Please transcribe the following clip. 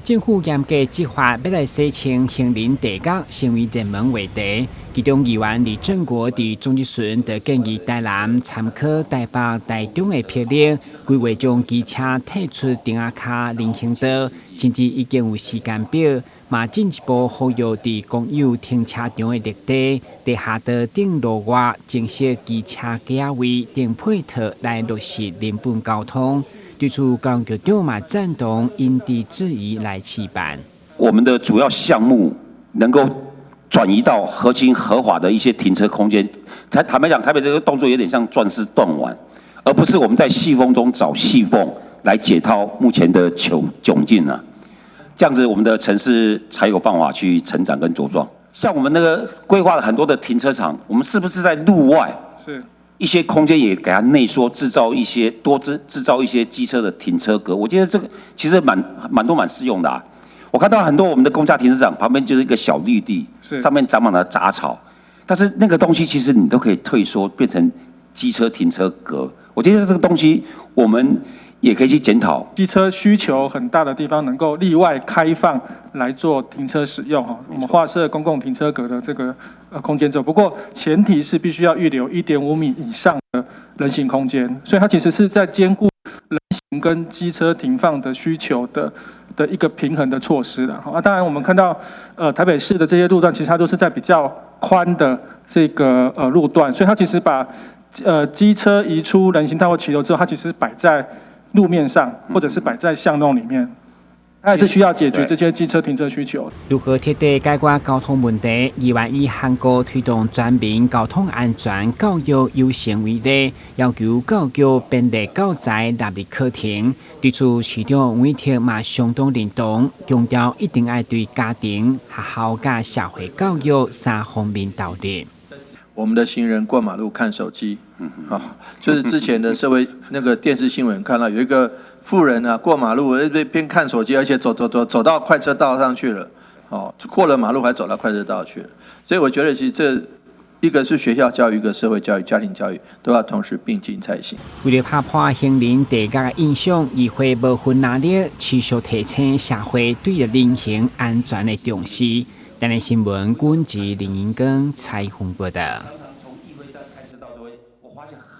政府严格执法，要来洗清行人地角成为热门话题。其中议员李正国伫中日巡就建议台南参考台北、台中的霹雳，规划将机车退出顶仔卡人行道，甚至已经有时间表。嘛进一步呼吁伫公有停车场的绿地、地下道等路外增设机车架位等配套来落实人本交通。对此，高局长嘛赞同因地制宜来起办。我们的主要项目能够转移到合情合法的一些停车空间。坦白讲，台北这个动作有点像钻石断腕，而不是我们在细缝中找细缝来解套目前的窘境啊。这样子，我们的城市才有办法去成长跟茁壮。像我们那个规划了很多的停车场，我们是不是在路外一些空间也给它内缩，制造一些机车的停车格？我觉得这个其实蛮适用的啊。我看到很多我们的公家停车场旁边就是一个小绿地，上面长满了杂草，但是那个东西其实你都可以退缩变成机车停车格。我觉得这个东西我们也可以去检讨。机车需求很大的地方，能够例外开放来做停车使用哈。我们划设公共停车格的这个空间之后，不过前提是必须要预留1.5米以上的人行空间，所以它其实是在兼顾人行跟机车停放的需求的一个平衡的措施的。当然我们看到台北市的这些路段，其实它都是在比较宽的这个路段，所以它其实把机车移出人行道或骑楼之后，它其实摆在路面上，或者是摆在巷弄里面，它也是需要解决这些机车停车需求。如何彻底解决交通问题？议员以韩国推动全民交通安全教育优先为例，要求教育便利教材纳入课程。对此，市长吴惠婷嘛相当认同，强调一定要对家庭、学校甲社会教育三方面导入。我们的行人过马路看手机，就是之前的社会那个电视新闻看到有一个妇人啊过马路边看手机，而且走到快车道上去了，过了马路还走到快车道去了。所以我觉得其实这一个是学校教育，一个社会教育、家庭教育都要同时并进才行。为了打破行人地角的印象，议会无分哪里持续提醒社会对人行安全的重视。台南新闻，阮是林英庚采访报道。